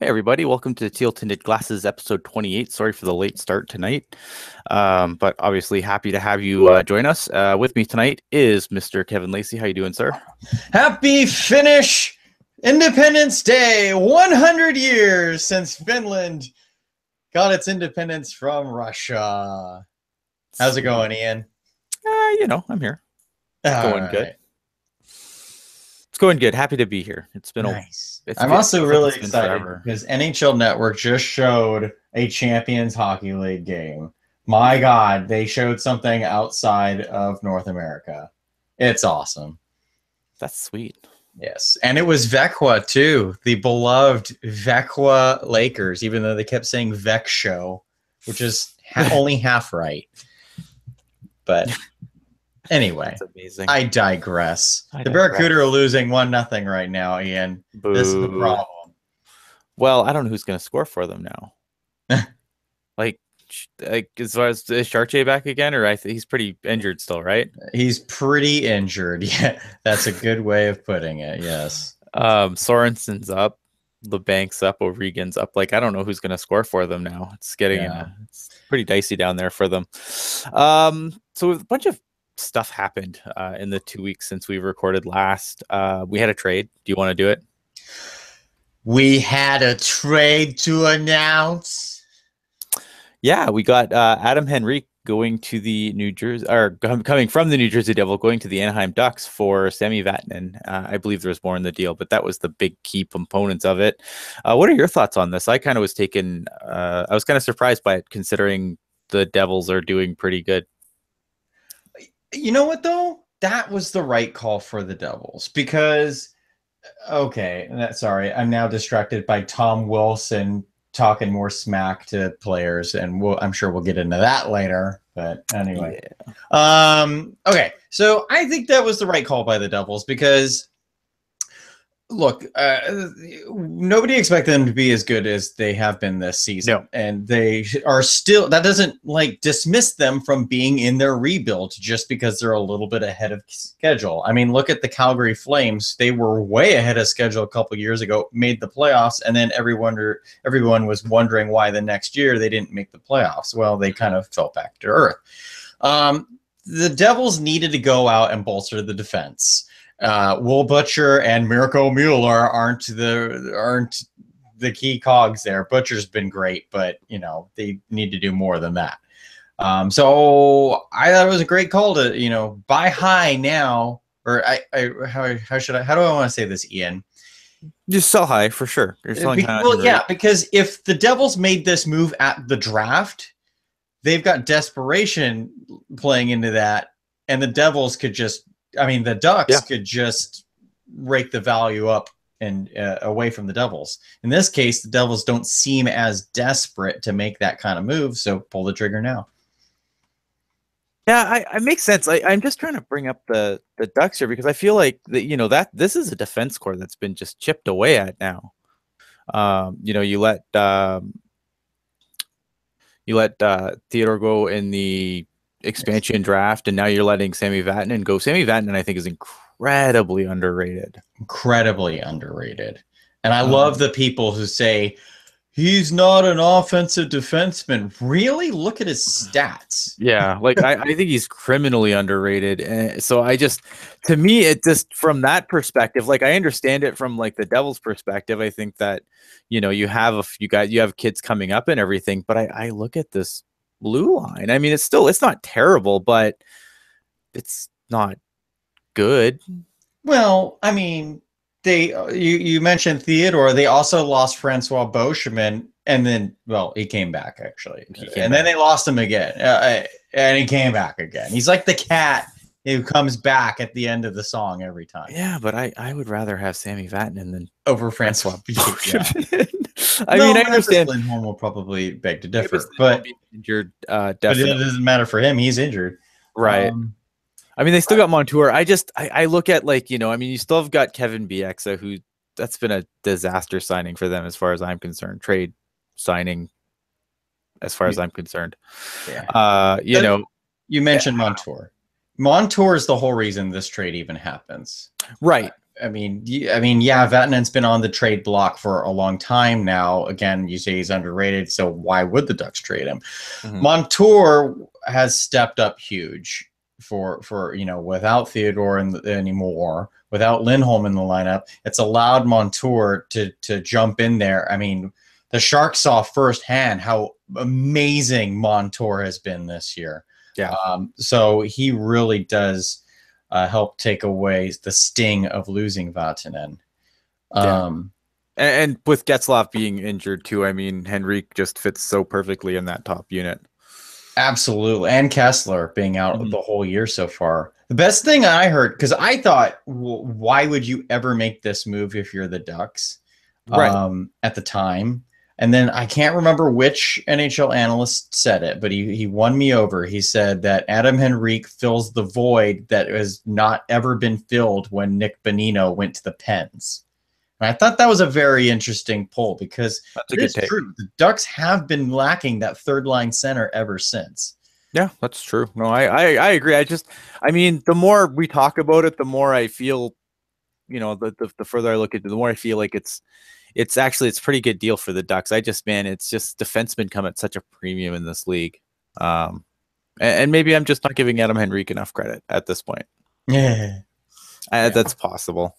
Hey everybody, welcome to Teal Tinted Glasses episode 28. Sorry for the late start tonight, but obviously happy to have you join us. With me tonight is Mr. Kevin Lacey. How you doing, sir? Happy Finnish Independence Day! 100 years since Finland got its independence from Russia. How's it going, Ian? I'm here. All Going good. right. It's going good. Happy to be here. It's been Nice. It's I'm been, also feels like really it's been excited forever. because NHL Network just showed a Champions Hockey League game. My God, they showed something outside of North America. It's awesome. That's sweet. Yes, and it was Vecchia too, the beloved Vecchia Lakers, even though they kept saying Vec Show, which is only half right. But anyway, That's amazing. I digress. I The digress. Barracuda are losing 1-0 right now, Ian. Boo. This is the problem. Well, I don't know who's going to score for them now. like as far as is Chartier back again, or he's pretty injured still, right? He's pretty injured. Yeah, that's a good way of putting it. Yes. Sorensen's up, LeBank's up, O'Regan's up. I don't know who's going to score for them now. It's getting it's pretty dicey down there for them. So a bunch of stuff happened in the 2 weeks since we recorded last. We had a trade. Do you want to do it? We had a trade to announce. Yeah, we got Adam Henrique going to the New Jersey, or coming from the New Jersey Devil, going to the Anaheim Ducks for Sami Vatanen. I believe there was more in the deal, but that was the big key components of it. What are your thoughts on this? I kind of was taken. I was kind of surprised by it, considering the Devils are doing pretty good. You know what, though? That was the right call for the Devils because, sorry, I'm now distracted by Tom Wilson talking more smack to players, and I'm sure we'll get into that later. But anyway, okay. So I think that was the right call by the Devils because, look, nobody expected them to be as good as they have been this season, and they are still. That doesn't dismiss them from being in their rebuild just because they're a little bit ahead of schedule. I mean, look at the Calgary Flames; they were way ahead of schedule a couple years ago, made the playoffs, and then everyone was wondering why the next year they didn't make the playoffs. Well, they kind of fell back to earth. The Devils needed to go out and bolster the defense. Will Butcher and Mirko Mueller aren't the key cogs there. Butcher's been great, but they need to do more than that. So I thought it was a great call to buy high now, or how do I want to say this, Ian? Just sell high for sure. You're selling high. Well, yeah, because if the Devils made this move at the draft, they've got desperation playing into that, and the Devils could just. I mean, the Ducks could just rake the value up and away from the Devils. In this case, the Devils don't seem as desperate to make that kind of move, so pull the trigger now. Yeah, I makes sense. I'm just trying to bring up the Ducks here because I feel like that this is a defense core that's been just chipped away at now. You let Theodore go in the expansion draft, and now you're letting Sami Vatanen go. Sami Vatanen, I think, is incredibly underrated. And I love the people who say he's not an offensive defenseman. Really? Look at his stats. Yeah, I think he's criminally underrated. So to me, it just from that perspective, I understand it from the Devils' perspective. I think that you have kids coming up and everything, but I look at this blue line. I mean, it's not terrible, but it's not good. Well, I mean, you mentioned Theodore. They also lost Francois Beauchemin, and then he came back actually, then they lost him again, and he came back again. He's like the cat who comes back at the end of the song every time. Yeah, but I would rather have Sami Vatanen than over Francois Beauchemin. I mean, I understand Lindholm will probably beg to differ, but injured. But it doesn't matter for him; he's injured, right? I mean, they still got Montour. I look at I mean, you still have got Kevin Bieksa, that's been a disaster signing for them as far as I'm concerned. Trade signing, as far as I'm concerned. Yeah. You mentioned Montour. Montour is the whole reason this trade even happens, right? I mean, yeah, Vatanen's been on the trade block for a long time now. Again, you say he's underrated, so why would the Ducks trade him? Montour has stepped up huge for without Theodore anymore, without Lindholm in the lineup. It's allowed Montour to jump in there. I mean, the Sharks saw firsthand how amazing Montour has been this year. Yeah. So he really does help take away the sting of losing Vatanen. And with Getzlaf being injured too, I mean, Henrique just fits so perfectly in that top unit. Absolutely. And Kessler being out the whole year so far. The best thing I heard, because I thought, why would you ever make this move if you're the Ducks at the time? And then I can't remember which NHL analyst said it, but he won me over. He said that Adam Henrique fills the void that has not ever been filled when Nick Bonino went to the Pens. And I thought that was a very interesting poll because it's true. The Ducks have been lacking that third line center ever since. Yeah, that's true. No, I agree. I mean, the more we talk about it, the more I feel, the further I look at it, the more I feel like it's a pretty good deal for the Ducks. It's just defensemen come at such a premium in this league. And maybe I'm just not giving Adam Henrique enough credit at this point. Yeah. That's possible.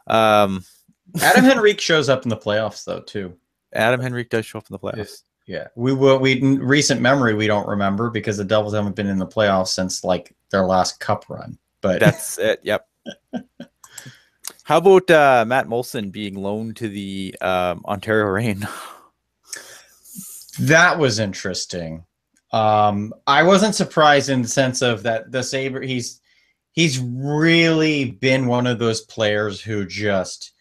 Adam Henrique shows up in the playoffs though too. Adam Henrique does show up in the playoffs. Yeah. We in recent memory we don't remember because the Devils haven't been in the playoffs since like their last cup run. But that's it. Yep. How about Matt Molson being loaned to the Ontario Reign? That was interesting. I wasn't surprised in the sense of that the Sabre he's really been one of those players who just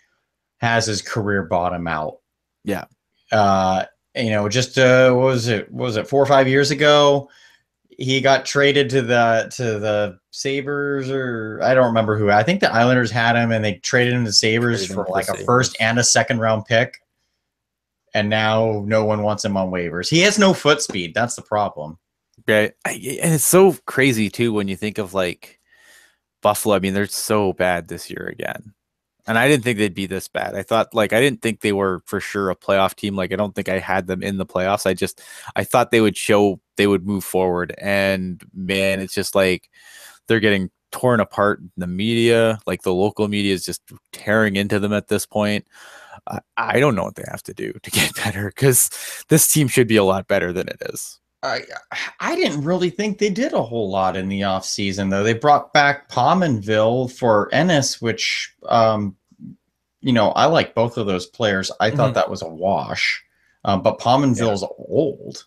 has his career bottom out. Yeah. Just what was it 4 or 5 years ago? He got traded to the Sabres, or I don't remember who. I think the Islanders had him, and they traded him to Sabres for like a first and a second round pick. And now no one wants him on waivers. He has no foot speed. That's the problem. Right. And it's so crazy too when you think of like Buffalo. I mean, they're so bad this year again. And I didn't think they'd be this bad. I didn't think they were for sure a playoff team. Like, I don't think I had them in the playoffs. I thought they would move forward. And man, it's just like they're getting torn apart in the media. Like the local media is just tearing into them at this point. I don't know what they have to do to get better because this team should be a lot better than it is. I didn't really think they did a whole lot in the offseason, though. They brought back Pominville for Ennis, which, I like both of those players. I thought that was a wash, but Pominville's old.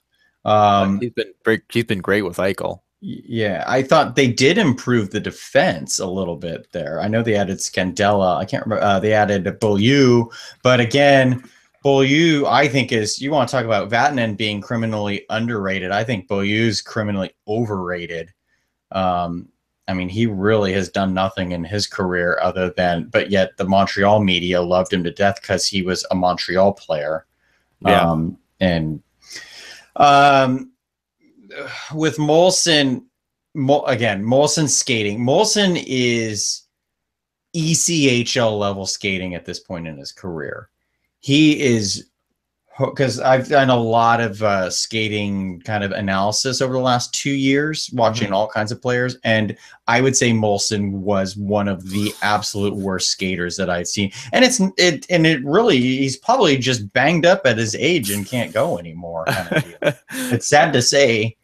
He's been great with Eichel. Yeah, I thought they did improve the defense a little bit there. I know they added Scandella. I can't remember. They added Beaulieu, but again, Beaulieu, I think you want to talk about Vatanen being criminally underrated. I think Beaulieu's criminally overrated. I mean, he really has done nothing in his career but yet the Montreal media loved him to death because he was a Montreal player. Yeah. With Molson, Molson's skating. Molson is ECHL level skating at this point in his career. He is, because I've done a lot of skating kind of analysis over the last 2 years, watching all kinds of players, and I would say Molson was one of the absolute worst skaters that I've seen. And he's probably just banged up at his age and can't go anymore. Kind of deal. It's sad to say,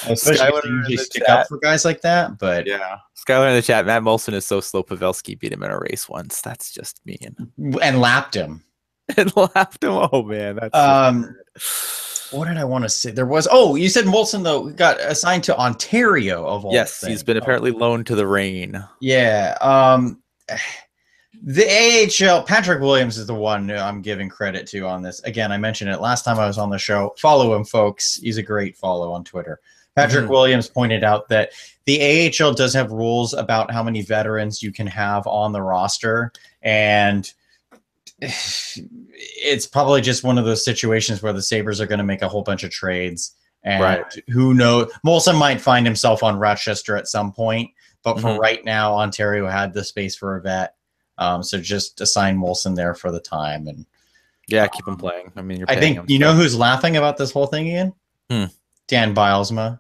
especially if you usually stick up for guys like that. But yeah, Skylar in the chat, Matt Molson is so slow. Pavelski beat him in a race once. That's just mean. And lapped him. Oh man, that's what did I want to say? You said Molson though got assigned to Ontario of all things. He's been apparently loaned to the Reign. Yeah. The AHL, Patrick Williams is the one I'm giving credit to on this. Again, I mentioned it last time I was on the show. Follow him, folks. He's a great follow on Twitter. Patrick Williams pointed out that the AHL does have rules about how many veterans you can have on the roster, and it's probably just one of those situations where the Sabres are going to make a whole bunch of trades, and who knows, Molson might find himself on Rochester at some point, But for right now, Ontario had the space for a vet. So just assign Molson there for the time. And yeah, keep him playing. I mean, you're I paying think, him. you know who's laughing about this whole thing, Ian? Dan Bilesma.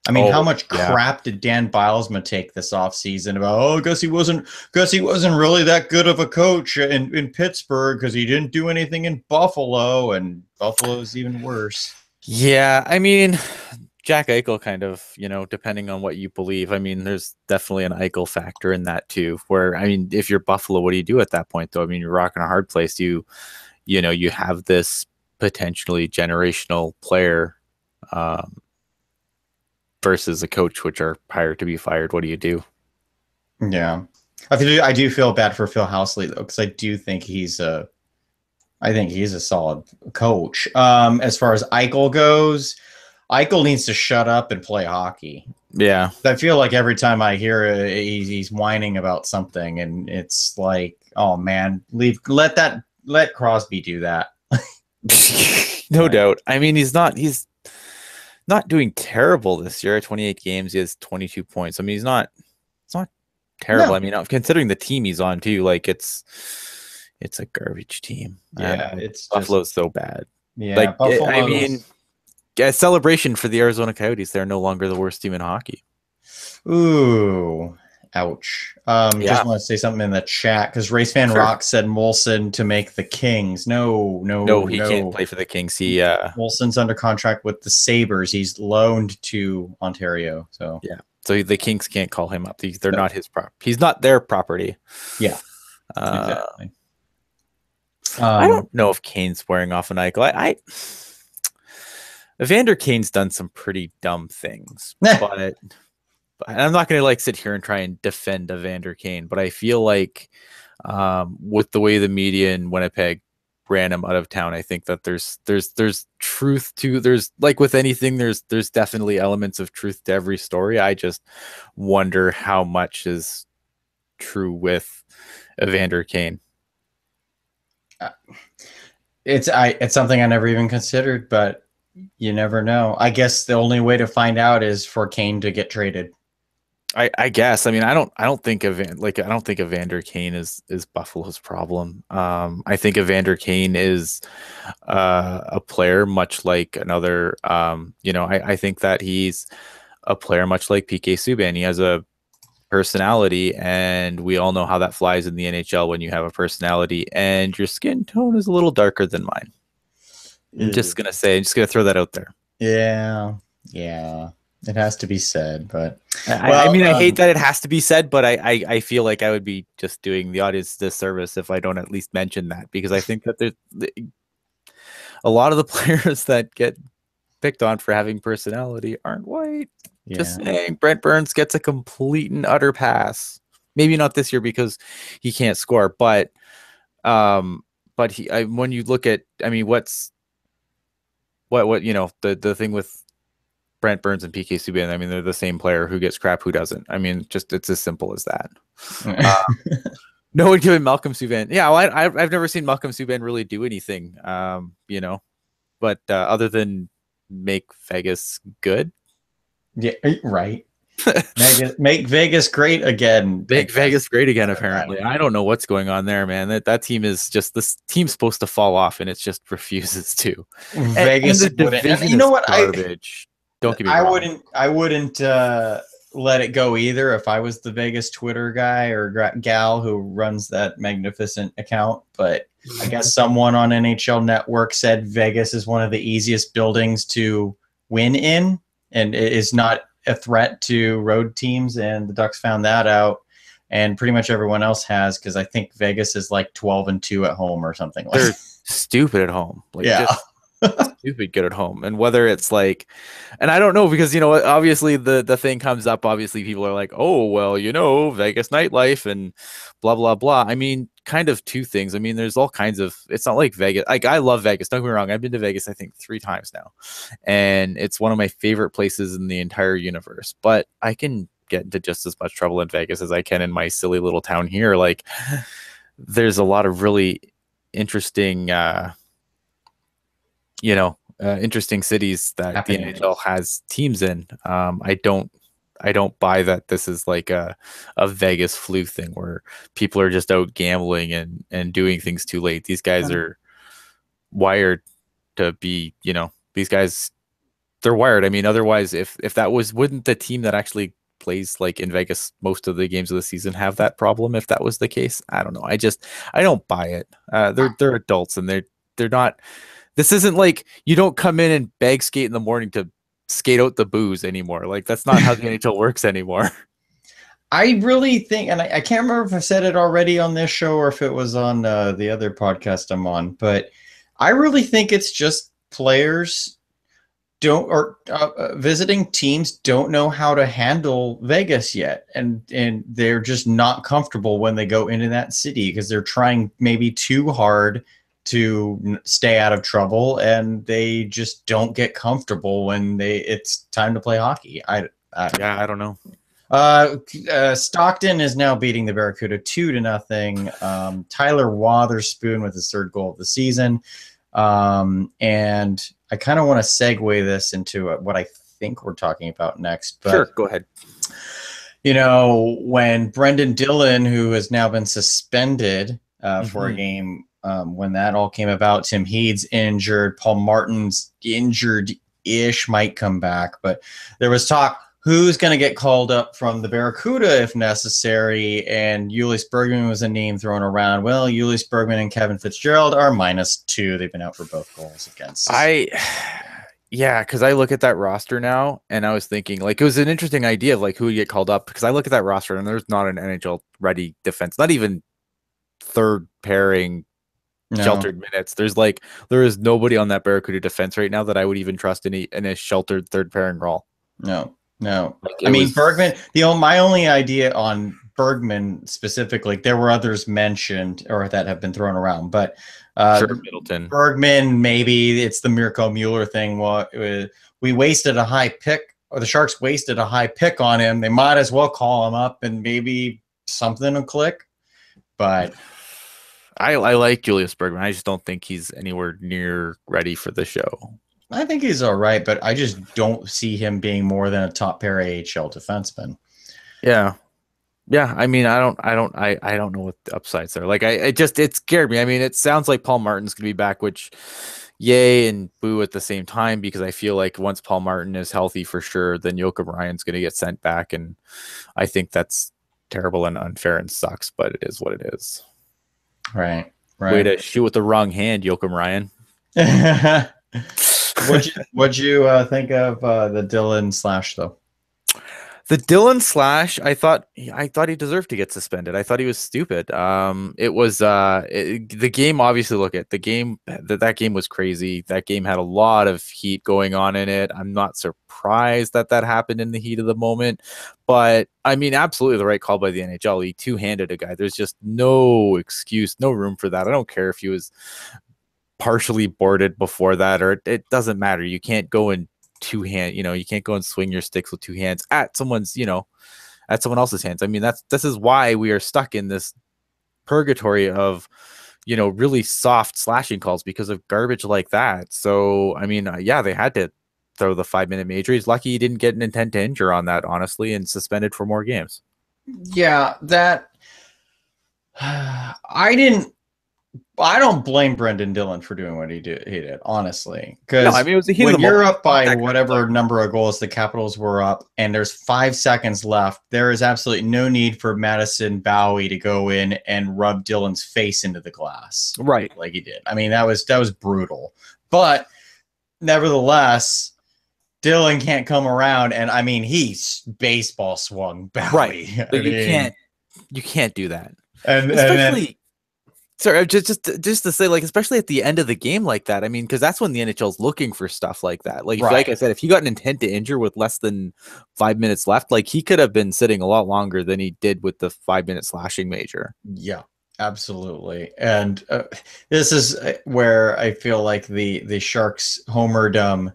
I mean, how much crap did Dan Bilesma take this offseason about, guess he wasn't really that good of a coach in Pittsburgh because he didn't do anything in Buffalo, and Buffalo is even worse. Yeah, I mean, Jack Eichel kind of, depending on what you believe. I mean, there's definitely an Eichel factor in that too, where, I mean, if you're Buffalo, what do you do at that point though? I mean, you're rocking a hard place. You have this potentially generational player, versus a coach, which are hired to be fired. What do you do? Yeah, I do feel bad for Phil Housley though, because I do think he's a solid coach. As far as Eichel goes, Eichel needs to shut up and play hockey. Yeah, I feel like every time I hear he's whining about something, and it's like, oh man, let Crosby do that. No doubt. I mean, he's not doing terrible this year. 28 games, he has 22 points. I mean, it's not terrible. No. I mean, considering the team he's on too, like it's a garbage team. Yeah, it's Buffalo's so bad. Yeah, like I mean, a celebration for the Arizona Coyotes. They're no longer the worst team in hockey. Ooh, ouch. Just want to say something in the chat because Race Fan Rock said Molson to make the Kings. No, he can't play for the Kings. He Molson's under contract with the Sabres. He's loaned to Ontario. So yeah, so the Kings can't call him up. They're not his property. He's not their property. Yeah, exactly. I don't know if Kane's wearing off an Eichel. Evander Kane's done some pretty dumb things, but I'm not going to sit here and try and defend Evander Kane, but I feel like with the way the media in Winnipeg ran him out of town, I think that there's truth to, there's like with anything, there's definitely elements of truth to every story. I just wonder how much is true with Evander Kane. It's something I never even considered, but you never know. I guess the only way to find out is for Kane to get traded. I guess. I mean, I don't think Evander Kane is Buffalo's problem. I think Evander Kane is a player much like another. I think that he's a player much like PK Subban. He has a personality, and we all know how that flies in the NHL when you have a personality and your skin tone is a little darker than mine. I'm just gonna throw that out there. Yeah, it has to be said, but I hate that it has to be said, but I feel like I would be just doing the audience disservice if I don't at least mention that, because I think that there's a lot of the players that get picked on for having personality aren't white. Yeah. Just saying, Brent Burns gets a complete and utter pass. Maybe not this year because he can't score, but when you look at, I mean, what the thing with Brent Burns and PK Subban, I mean, they're the same player. Who gets crap, who doesn't? I mean, it's as simple as that. No one giving Malcolm Subban. Yeah, well, I've never seen Malcolm Subban really do anything, but other than make Vegas good. Yeah, right. Make Vegas great again. Make Vegas great again, apparently. I don't know what's going on there, man. That team is just, this team's supposed to fall off, and it just refuses to. Vegas, and the division, you know what? Garbage. Don't get me wrong. I wouldn't let it go either if I was the Vegas Twitter guy or gal who runs that magnificent account. But I guess someone on NHL Network said Vegas is one of the easiest buildings to win in, and it is not a threat to road teams, and the Ducks found that out, and pretty much everyone else has, because I think Vegas is like 12-2 at home or something. They're stupid at home. Just stupid good at home. And whether it's like, and I don't know, because obviously the thing comes up, obviously people are like, oh well, Vegas nightlife and blah blah blah. I mean, kind of two things. I mean, there's all kinds of, it's not like Vegas, like I love Vegas, don't get me wrong, I've been to Vegas I think 3 times now, and it's one of my favorite places in the entire universe, but I can get into just as much trouble in Vegas as I can in my silly little town here. Like, there's a lot of really interesting interesting cities that the NHL has teams in. I don't don't buy that this is like a Vegas fluke thing where people are just out gambling and doing things too late. These guys are wired to be, these guys, they're wired. I mean, otherwise, if that wouldn't the team that actually plays like in Vegas most of the games of the season have that problem? If that was the case, I don't know. I don't buy it. They're adults and they're not. This isn't like you don't come in and bag skate in the morning to skate out the booze anymore. Like that's not how the NHL works anymore. I really think, and I can't remember if I said it already on this show or if it was on the other podcast I'm on, but I really think it's just players visiting teams don't know how to handle Vegas yet, and they're just not comfortable when they go into that city because they're trying maybe too hard to stay out of trouble, and they just don't get comfortable when it's time to play hockey. I don't know. Stockton is now beating the Barracuda 2-0. Tyler Wotherspoon with his third goal of the season. And I kind of want to segue this into what I think we're talking about next. But, sure, go ahead. When Brendan Dillon, who has now been suspended for a game, when that all came about, Tim Heed's injured, Paul Martin's injured-ish, might come back. But there was talk, who's going to get called up from the Barracuda if necessary? And Julius Bergman was a name thrown around. Well, Julius Bergman and Kevin Fitzgerald are -2. They've been out for both goals against. Because I look at that roster now, and I was thinking, like, it was an interesting idea of, like, who would get called up. Because I look at that roster, and there's not an NHL-ready defense. Not even third pairing sheltered minutes. There is nobody on that Barracuda defense right now that I would even trust in a sheltered third pairing role. No. I mean, Bergman, my only idea on Bergman specifically, there were others mentioned or that have been thrown around, but Middleton. Bergman, maybe it's the Mirko Mueller thing. We wasted a high pick, or the Sharks wasted a high pick on him. They might as well call him up and maybe something will click. But I like Julius Bergman. I just don't think he's anywhere near ready for the show. I think he's all right, but I just don't see him being more than a top pair AHL defenseman. Yeah. I mean, I don't know what the upsides are. Like, it scared me. I mean, it sounds like Paul Martin's gonna be back, which yay and boo at the same time, because I feel like once Paul Martin is healthy for sure, then Joakim Ryan's gonna get sent back, and I think that's terrible and unfair and sucks, but it is what it is. Right. Way to shoot with the wrong hand, Joakim Ryan. What'd you think of the Dillon slash though? The Dillon slash, I thought he deserved to get suspended. I thought he was stupid. It was the game. Obviously, look at the game. That game was crazy. That game had a lot of heat going on in it. I'm not surprised that happened in the heat of the moment, but I mean, absolutely the right call by the NHL. He two-handed a guy. There's just no excuse, no room for that. I don't care if he was partially boarded before that, or it doesn't matter. You can't go in two-hand, you can't go and swing your sticks with two hands at someone's, at someone else's hands. I mean, this is why we are stuck in this purgatory of, really soft slashing calls because of garbage like that. So, I mean, they had to throw the 5-minute major. He's lucky he didn't get an intent to injure on that, honestly, and suspended for more games. Yeah, that I don't blame Brendan Dillon for doing what he did, honestly. Because when you're up by whatever number of goals the Capitals were up, and there's 5 seconds left, there is absolutely no need for Madison Bowie to go in and rub Dillon's face into the glass, right? Like he did. I mean, that was brutal. But nevertheless, Dillon can't come around, and I mean, he's baseball swung Bowie. Right? You can't do that, and especially. Sorry, just to say, like, especially at the end of the game like that. I mean, because that's when the NHL's looking for stuff like that. Like, like I said, if he got an intent to injure with less than 5 minutes left, like, he could have been sitting a lot longer than he did with the 5-minute slashing major. Yeah, absolutely. And this is where I feel like the Sharks homerdom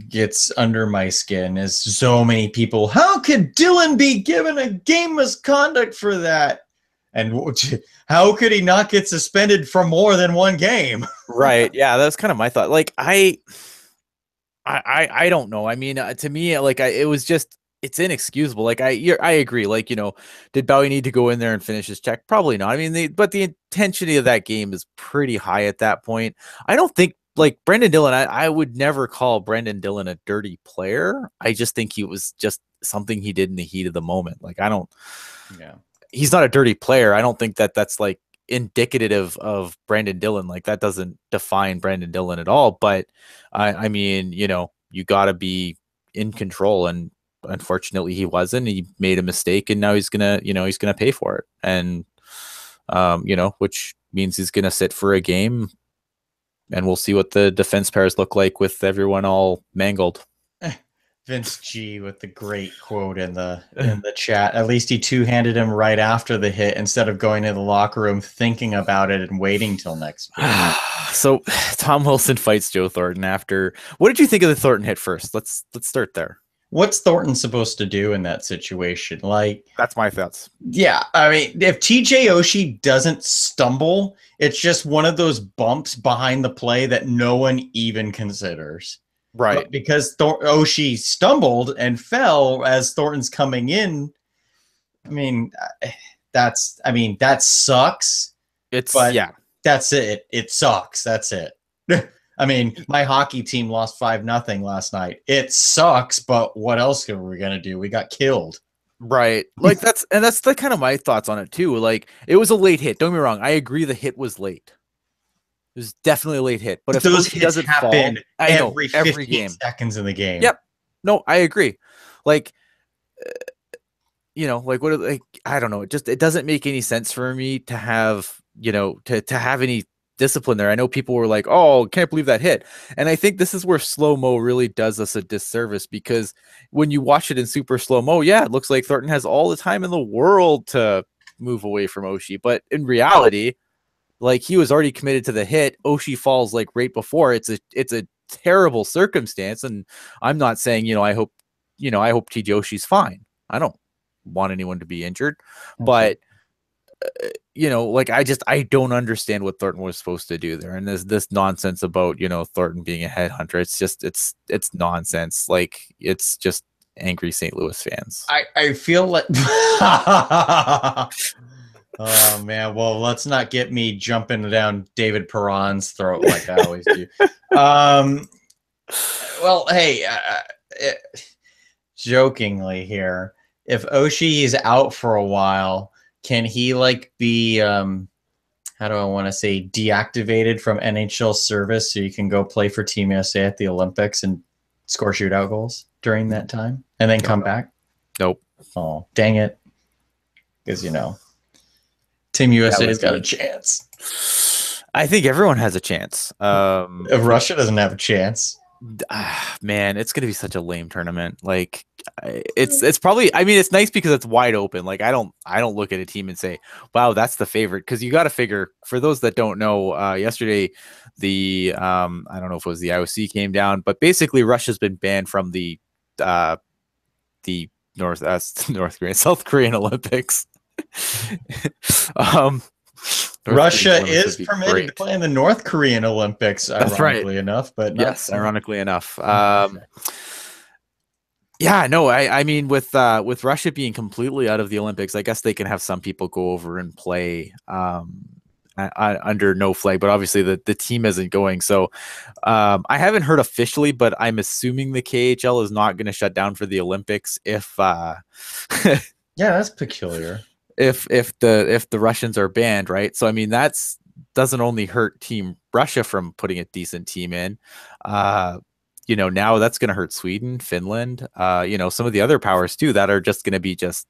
gets under my skin. Is so many people, how could Dillon be given a game misconduct for that? And how could he not get suspended for more than one game? Right. Yeah, that's kind of my thought. Like, I I don't know. I mean, to me, like it was just it's inexcusable. Like I agree. Like, did Bowie need to go in there and finish his check? Probably not. I mean, but the intensity of that game is pretty high at that point. I don't think like Brendan Dillon. I would never call Brendan Dillon a dirty player. I just think he was just something he did in the heat of the moment. Like I don't. Yeah. He's not a dirty player. I don't think that's like indicative of Brandon Dillon. Like that doesn't define Brandon Dillon at all. But I mean, you got to be in control, and unfortunately he wasn't. He made a mistake, and now he's gonna pay for it. And which means he's gonna sit for a game, and we'll see what the defense pairs look like with everyone all mangled. Vince G with the great quote in the chat. At least he two-handed him right after the hit instead of going to the locker room thinking about it and waiting till next game. So Tom Wilson fights Joe Thornton after. What did you think of the Thornton hit first? Let's start there. What's Thornton supposed to do in that situation? Like, that's my thoughts. Yeah, I mean, if TJ Oshie doesn't stumble, it's just one of those bumps behind the play that no one even considers. Right. But because Oshie stumbled and fell as Thornton's coming in, I mean, that sucks. That's it. It sucks. That's it. I mean, my hockey team lost 5-0 last night. It sucks, but what else are we gonna do? We got killed. Right. Like that's the kind of my thoughts on it too. Like it was a late hit. Don't get me wrong. I agree the hit was late. It was definitely a late hit. But if those hits doesn't happen fall, every game, seconds in the game. Yep. No, I agree. Like, like I don't know. It doesn't make any sense for me to have, to have any discipline there. I know people were like, "Oh, can't believe that hit." And I think this is where slow-mo really does us a disservice, because when you watch it in super slow-mo, yeah, it looks like Thornton has all the time in the world to move away from Oshie. But in reality, like he was already committed to the hit. Oshie falls like right before. It's a terrible circumstance. And I'm not saying, I hope TJ Oshie's fine. I don't want anyone to be injured, but I don't understand what Thornton was supposed to do there. And there's this nonsense about, Thornton being a headhunter. It's just, it's nonsense. Like it's just angry St. Louis fans. I feel like, oh man. Well, let's not get me jumping down David Perron's throat like I always do. Well, hey, jokingly here, if Oshie is out for a while, can he like be how do I want to say, deactivated from NHL service so you can go play for Team USA at the Olympics and score shootout goals during that time and then come back? Nope. Oh, dang it. Because Team USA's got a chance. I think everyone has a chance. If Russia doesn't have a chance, man, it's gonna be such a lame tournament. Like it's probably, I mean, it's nice because it's wide open. Like I don't look at a team and say, wow, that's the favorite, because you got to figure, for those that don't know, yesterday the I don't know if it was the IOC came down, but basically Russia's been banned from the South Korean Olympics. Russia is permitted to play in the North Korean Olympics, ironically enough, but yes, ironically enough. Yeah, no, I mean, with Russia being completely out of the Olympics, I guess they can have some people go over and play under no flag, but obviously the team isn't going. So I haven't heard officially, but I'm assuming the KHL is not going to shut down for the Olympics if yeah, that's peculiar. If the Russians are banned, right? So I mean, that's doesn't only hurt Team Russia from putting a decent team in. Now that's going to hurt Sweden, Finland, some of the other powers too that are just going to be because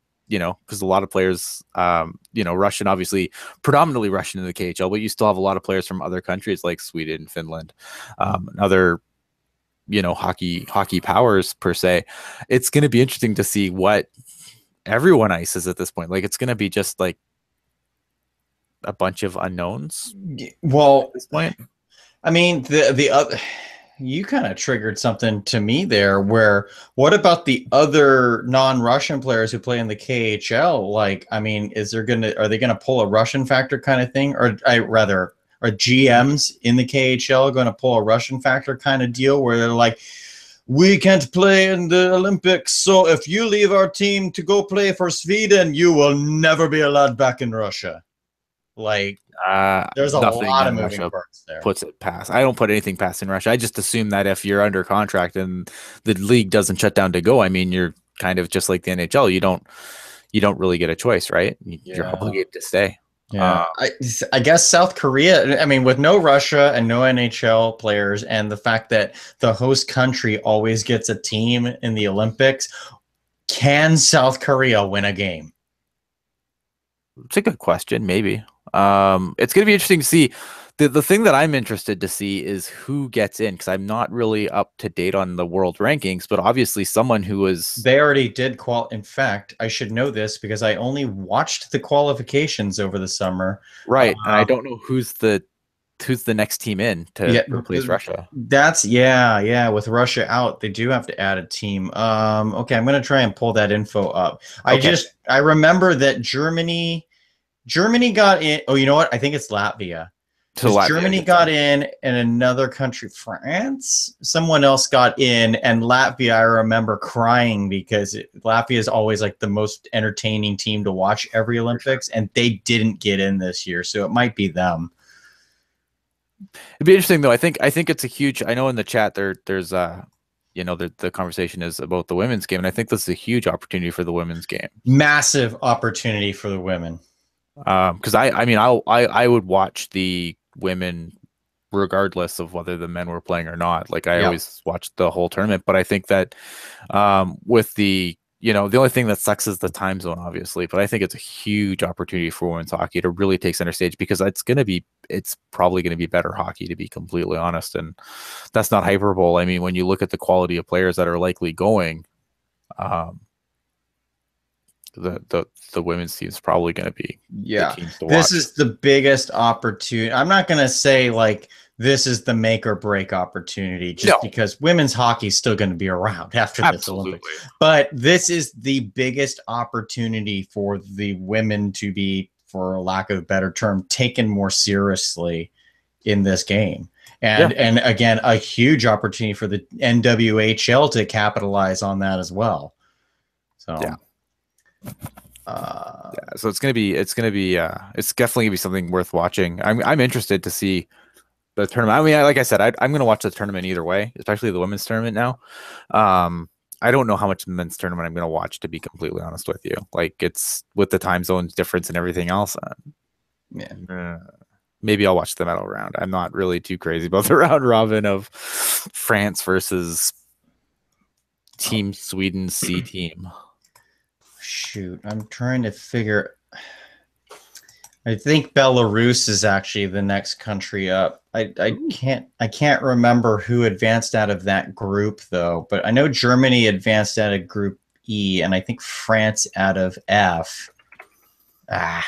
a lot of players, Russian, obviously predominantly Russian in the KHL, but you still have a lot of players from other countries like Sweden, Finland, other, hockey powers per se. It's going to be interesting to see what everyone ices at this point. Like it's going to be just like a bunch of unknowns. Well, at this point, I mean, the other, you kind of triggered something to me there, where what about the other non-Russian players who play in the KHL? Like, I mean, are they gonna pull a Russian factor kind of thing? Or are GMs in the KHL going to pull a Russian factor kind of deal where they're like, we can't play in the Olympics, so if you leave our team to go play for Sweden, you will never be allowed back in Russia. Like, there's a lot of moving parts there. Puts it past. I don't put anything past in Russia. I just assume that if you're under contract and the league doesn't shut down to go, I mean, you're kind of just like the NHL. You don't really get a choice, right? You're obligated to stay. Yeah, I guess South Korea, I mean, with no Russia and no NHL players, and the fact that the host country always gets a team in the Olympics, can South Korea win a game? It's a good question. Maybe. It's going to be interesting to see. The thing that I'm interested to see is who gets in, because I'm not really up to date on the world rankings, but obviously someone who was... They already did in fact, I should know this because I only watched the qualifications over the summer. Right, and I don't know who's the next team in to replace Russia. That's with Russia out, they do have to add a team. Okay, I'm going to try and pull that info up. I remember that Germany got in. Oh, you know what? I think it's Latvia. So Germany got in, and another country, France, someone else got in, and Latvia, I remember crying because Latvia is always like the most entertaining team to watch every Olympics, and they didn't get in this year, so it might be them. It'd be interesting though. I think it's a huge. I know in the chat there's the conversation is about the women's game, and I think this is a huge opportunity for the women's game. Massive opportunity for the women. Because I would watch the women regardless of whether the men were playing or not. Like I always watched the whole tournament, but I think that with the only thing that sucks is the time zone, obviously, but I think it's a huge opportunity for women's hockey to really take center stage, because it's probably going to be better hockey, to be completely honest. And that's not hyperbole. I mean, when you look at the quality of players that are likely going, the women's team is probably going to be the teams to watch. This is the biggest opportunity. I'm not going to say like this is the make or break opportunity, just because women's hockey is still going to be around after this Olympics. But this is the biggest opportunity for the women to be, for lack of a better term, taken more seriously in this game. And again, a huge opportunity for the NWHL to capitalize on that as well. So so it's definitely gonna be something worth watching. I'm interested to see the tournament. I mean, like I said, I'm gonna watch the tournament either way, especially the women's tournament now. I don't know how much men's tournament I'm gonna watch, to be completely honest with you. Like, it's with the time zones difference and everything else. Maybe I'll watch the medal round. I'm not really too crazy about the round robin of France versus Team Sweden C team. Shoot, I'm trying to figure. I think Belarus is actually the next country up. I can't remember who advanced out of that group though, but I know Germany advanced out of Group E, and I think France out of F. I'm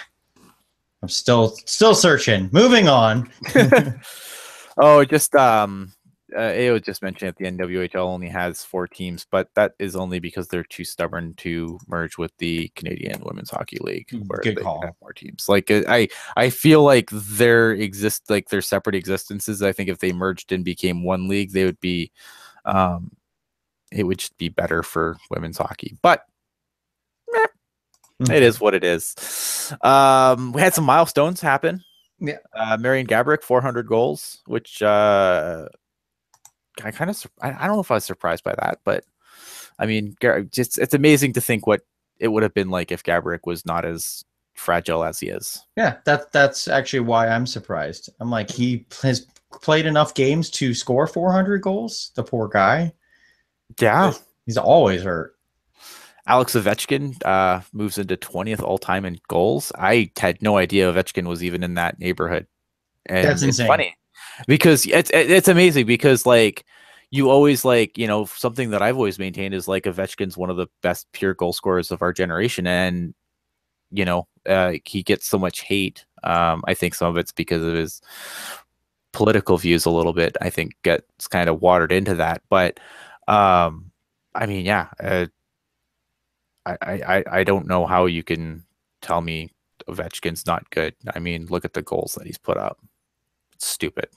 still searching. Moving on. Oh, just it was just mentioned that the NWHL only has 4 teams, but that is only because they're too stubborn to merge with the Canadian Women's Hockey League, where they have more teams. Like I feel like their separate existences. I think if they merged and became one league, they would be, it would just be better for women's hockey. But it is what it is. We had some milestones happen. Yeah, Marian Gaborik, 400 goals, which I don't know if I was surprised by that, but I mean, it's amazing to think what it would have been like if Gaborik was not as fragile as he is. Yeah, that's actually why I'm surprised. I'm like, he has played enough games to score 400 goals. The poor guy. Yeah, he's always hurt. Alex Ovechkin moves into 20th all time in goals. I had no idea Ovechkin was even in that neighborhood. And that's insane. It's funny because it's amazing, because like you always something that I've always maintained is like Ovechkin's one of the best pure goal scorers of our generation, and he gets so much hate. I think some of it's because of his political views a little bit. I think gets kind of watered into that, but I mean, I don't know how you can tell me Ovechkin's not good. I mean, look at the goals that he's put up. It's stupid.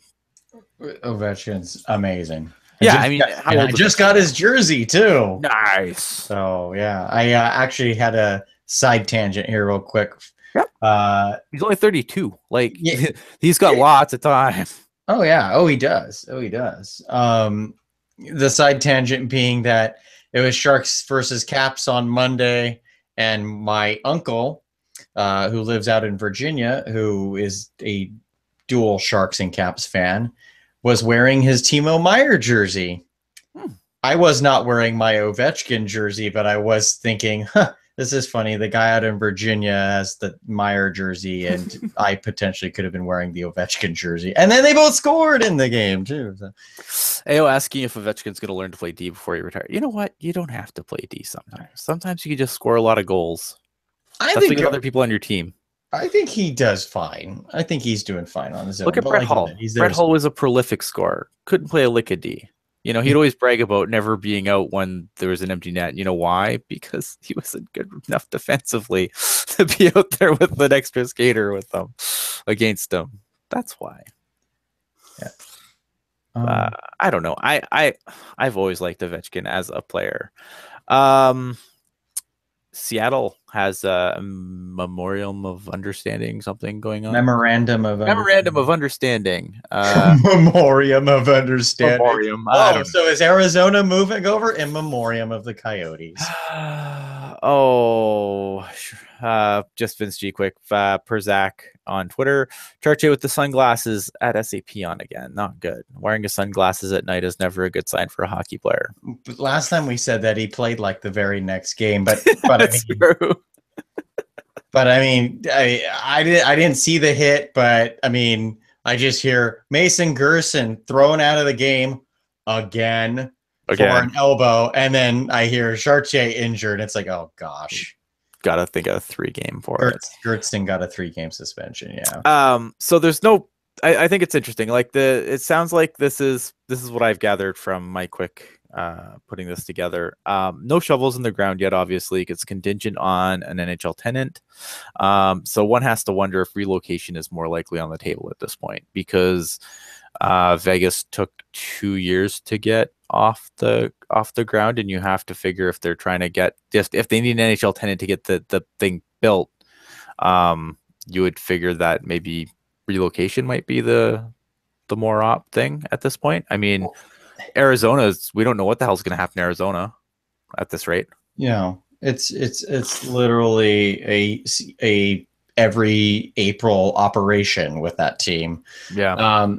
Ovechkin's amazing. I just got his jersey too. Nice. So yeah, I actually had a side tangent here real quick. Yep. He's only 32. Like he's got lots of time. Oh yeah. Oh, he does. The side tangent being that it was Sharks versus Caps on Monday, and my uncle, who lives out in Virginia, who is a dual Sharks and Caps fan, was wearing his Timo Meier jersey. I was not wearing my Ovechkin jersey, but I was thinking, this is funny. The guy out in Virginia has the Meier jersey, and I potentially could have been wearing the Ovechkin jersey. And then they both scored in the game, too. So. AO asking if Ovechkin's going to learn to play D before he retires. You know what? You don't have to play D sometimes. Sometimes you can just score a lot of goals. That's what you get other people on your team. I think he does fine. I think he's doing fine on his own. Look at Brett Hull. Brett Hull was a prolific scorer. Couldn't play a lick of D. You know, he'd always brag about never being out when there was an empty net. You know why? Because he wasn't good enough defensively to be out there with an extra skater with them against them. That's why. Yeah. I don't know. I've always liked Ovechkin as a player. Seattle has a memoriam of understanding, something going on. Memorandum of understanding. Memoriam of understanding. So is Arizona moving over in memoriam of the Coyotes? Just Vince G. Quick, Perzak on Twitter. Charche with the sunglasses at SAP on again. Not good. Wearing his sunglasses at night is never a good sign for a hockey player. Last time we said that he played like the very next game, but that's true. But I mean, I didn't see the hit, but I mean, I just hear Mason Gerson thrown out of the game again for an elbow, and then I hear Chartier injured. It's like, oh gosh. Gotta think of a 3-game for it. Gertzen got a 3-game suspension. Yeah. So there's no. I think it's interesting. Like it sounds like this is what I've gathered from my quick putting this together. No shovels in the ground yet. Obviously, it's contingent on an NHL tenant. So one has to wonder if relocation is more likely on the table at this point, because Vegas took 2 years to get off the ground, and you have to figure if they're trying to get if they need an NHL tenant to get the thing built, you would figure that maybe relocation might be the more op thing at this point. I mean, we don't know what the hell's going to happen in Arizona at this rate. Yeah, it's literally a every April operation with that team. Yeah.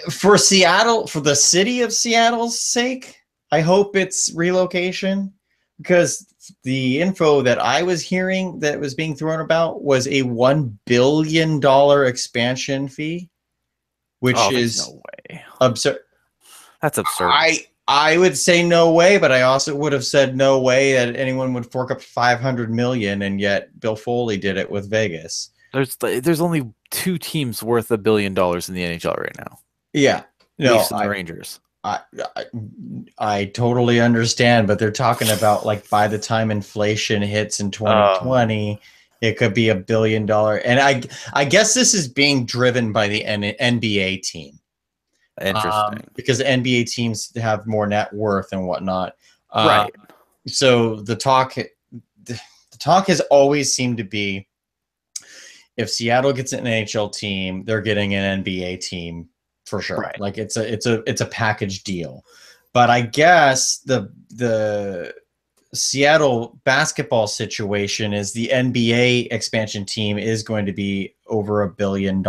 For Seattle, for the city of Seattle's sake, I hope it's relocation, because the info that I was hearing that was being thrown about was a $1 billion expansion fee, which is no way. Absurd. That's absurd. I would say no way, but I also would have said no way that anyone would fork up $500 million, and yet Bill Foley did it with Vegas. There's only 2 teams worth $1 billion in the NHL right now. Yeah, Leafs and the Rangers. I totally understand, but they're talking about, like, by the time inflation hits in 2020, it could be $1 billion. And I guess this is being driven by the NBA team. Interesting. Because NBA teams have more net worth and whatnot. Right. So the talk has always seemed to be, if Seattle gets an NHL team, they're getting an NBA team for sure. Right. Like it's a package deal. But I guess the Seattle basketball situation is the NBA expansion team is going to be over $1 billion,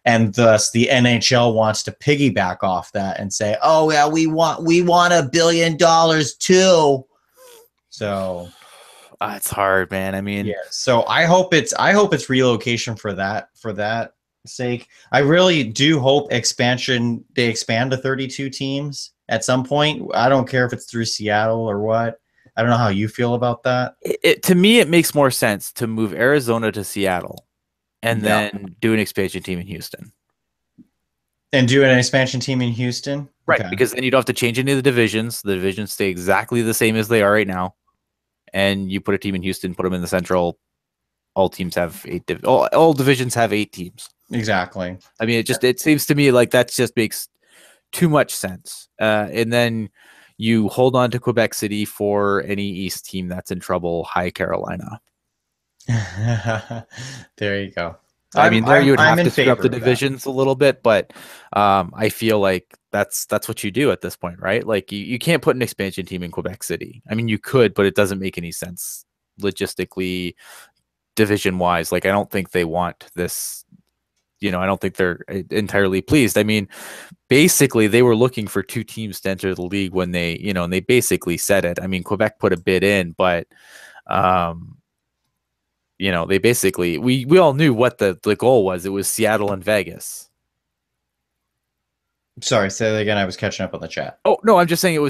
and thus the NHL wants to piggyback off that and say, "Oh yeah, we want $1 billion too." So it's hard, man. I mean, yeah. So I hope it's relocation for that sake. I really do hope they expand to 32 teams at some point. I don't care if it's through Seattle or what. I don't know how you feel about that. To me, it makes more sense to move Arizona to Seattle and then do an expansion team in Houston. And do an expansion team in Houston? Right, okay. Because then you don't have to change any of the divisions. The divisions stay exactly the same as they are right now. And you put a team in Houston, put them in the Central. All teams have all divisions have 8 teams. Exactly. I mean, it seems to me like that just makes too much sense. And then you hold on to Quebec City for any East team that's in trouble. Hi, Carolina. There you go. I mean, there you would have to screw up the divisions a little bit, but I feel like that's what you do at this point, right? Like you can't put an expansion team in Quebec City. I mean, you could, but it doesn't make any sense logistically, division wise. Like I don't think they want this. I don't think they're entirely pleased. I mean, basically they were looking for 2 teams to enter the league when they, and they basically said it. I mean, Quebec put a bid in, but they basically, we all knew what the goal was. It was Seattle and Vegas. Sorry, say that again. I was catching up on the chat. Oh, no, I'm just saying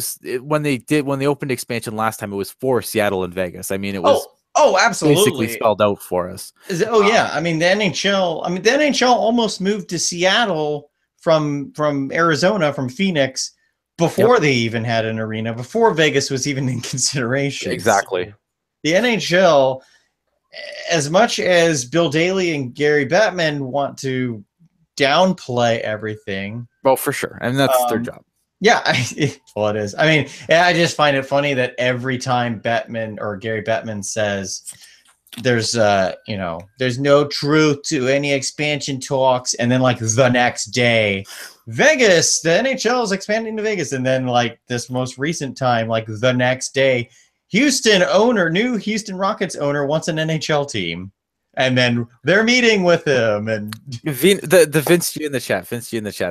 when they opened expansion last time, it was for Seattle and Vegas. I mean, it was absolutely basically spelled out for us. Yeah. I mean, the NHL almost moved to Seattle from Arizona, from Phoenix, before they even had an arena, before Vegas was even in consideration. Exactly. So the NHL, as much as Bill Daly and Gary Bettman want to downplay everything. Well, for sure. And that's their job. Yeah, well, it is. I mean, I just find it funny that every time Bettman or Gary Bettman says there's there's no truth to any expansion talks, and then like the next day, Vegas, the NHL is expanding to Vegas, and then like this most recent time, like the next day, new Houston Rockets owner wants an NHL team. And then they're meeting with him, and the Vince G in the chat.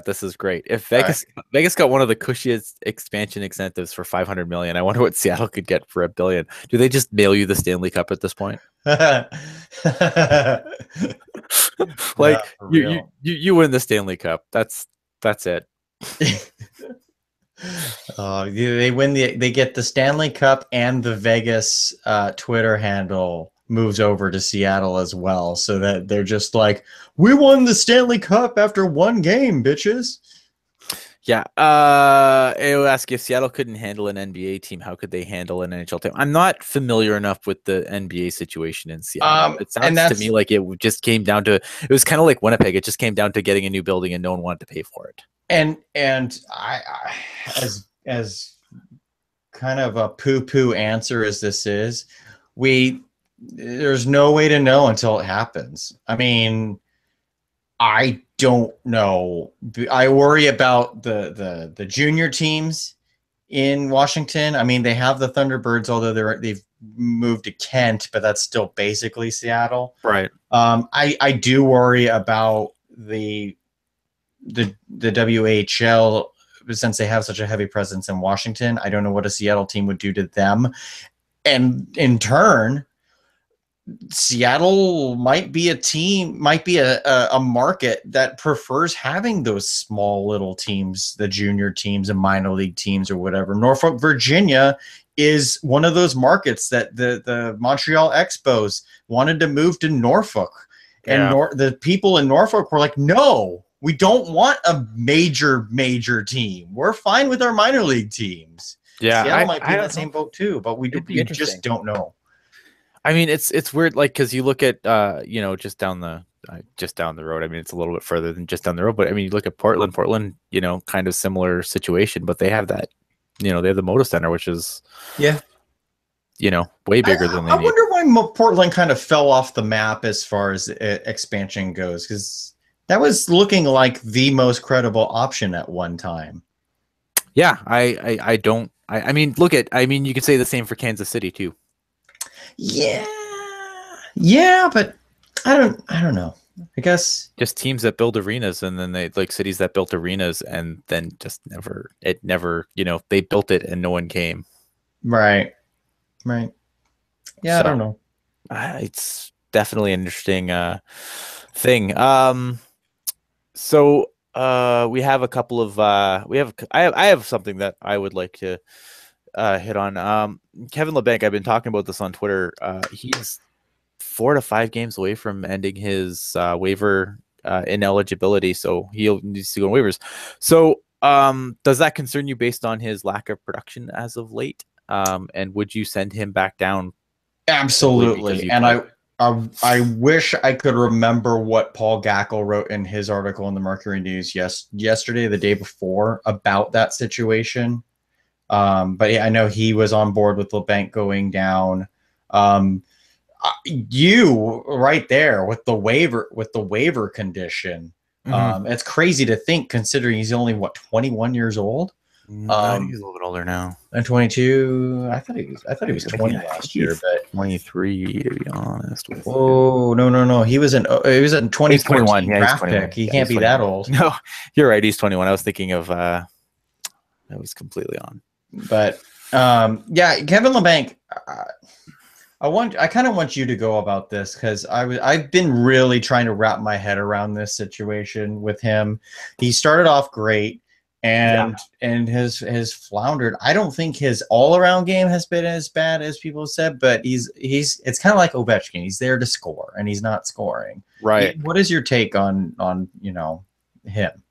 This is great. If Vegas got one of the cushiest expansion incentives for $500 million, I wonder what Seattle could get for $1 billion. Do they just mail you the Stanley Cup at this point? Like you win the Stanley Cup. That's it. They get the Stanley Cup, and the Vegas Twitter handle moves over to Seattle as well, so that they're just like, we won the Stanley Cup after 1 game, bitches. Yeah. I will ask, if Seattle couldn't handle an NBA team, how could they handle an NHL team? I'm not familiar enough with the NBA situation in Seattle. It sounds to me like it just came down to, it was kind of like Winnipeg. It just came down to getting a new building, and no one wanted to pay for it. And I as kind of a poo-poo answer as this is, there's no way to know until it happens. I mean, I don't know. I worry about the junior teams in Washington. I mean, they have the Thunderbirds, although they've moved to Kent, but that's still basically Seattle. Right. I do worry about the WHL, since they have such a heavy presence in Washington. I don't know what a Seattle team would do to them. And in turn, Seattle might be a market that prefers having those small little teams, the junior teams and minor league teams or whatever. Norfolk, Virginia is one of those markets that the Montreal Expos wanted to move to Norfolk. And the people in Norfolk were like, no, we don't want a major team. We're fine with our minor league teams. Yeah, Seattle might be in the same boat too, but we just don't know. I mean, it's weird, like, because you look at just down the road. I mean, it's a little bit further than just down the road, but I mean, you look at Portland, kind of similar situation, but they have that, they have the Moda Center, which is way bigger than they need. I wonder why Portland kind of fell off the map as far as expansion goes, because that was looking like the most credible option at one time. Yeah, I mean, you could say the same for Kansas City too. Yeah, but I don't know. I guess just teams that build arenas, and then they like cities that built arenas, and then just never, they built it and no one came. Right. Yeah, so, I don't know. It's definitely an interesting thing. So we have a couple of I have something that I would like to hit on. Kevin LeBanc, I've been talking about this on Twitter. He's 4 to 5 games away from ending his waiver ineligibility, so he needs to go on waivers. So does that concern you based on his lack of production as of late? And would you send him back down? Absolutely. And I wish I could remember what Paul Gackle wrote in his article in the Mercury News yesterday, the day before, about that situation. But yeah, I know he was on board with LeBanc going down. You right there with the waiver condition. It's crazy to think, considering he's only 21 years old. He's a little bit older now. And 22. I thought he was 20 last year, but 23 to be honest. Oh no! He was in 2021 draft pick. He can't be that old. No, you're right. He's 21. I was thinking of I was completely on. But yeah, Kevin LeBanc. I kind of want you to go about this, because I've been really trying to wrap my head around this situation with him. He started off great and has floundered. I don't think his all-around game has been as bad as people have said, but it's kind of like Ovechkin. He's there to score and he's not scoring. Right. What is your take on him?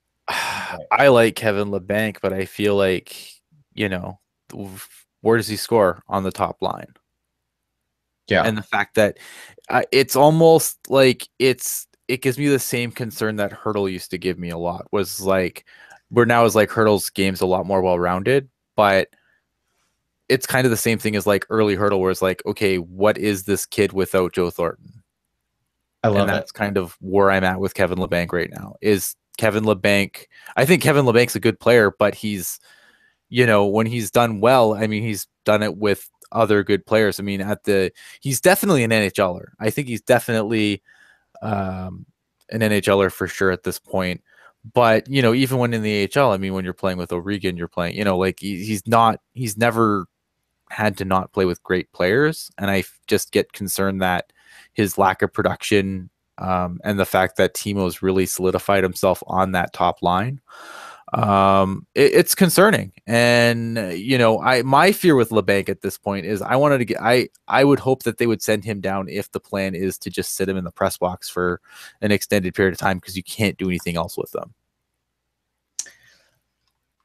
I like Kevin LeBanc, but I feel like, where does he score on the top line? Yeah. And the fact that it's almost like it gives me the same concern that Hurdle used to give me a lot, was like, where now is like Hurdle's game's a lot more well-rounded, but it's kind of the same thing as like early Hurdle, where it's like, okay, what is this kid without Joe Thornton? I love that. That's kind of where I'm at with Kevin LeBanc right now. Is Kevin LeBanc, I think Kevin LeBanc's a good player, but he's, when he's done well, I mean, he's done it with other good players. I mean, he's definitely an NHLer. I think he's definitely an NHLer for sure at this point. But, even when in the AHL, I mean, when you're playing with O'Regan, you're playing, like he's never had to not play with great players. And I just get concerned that his lack of production and the fact that Timo's really solidified himself on that top line, it's concerning. And my fear with LeBanc at this point is I would hope that they would send him down if the plan is to just sit him in the press box for an extended period of time, because you can't do anything else with them.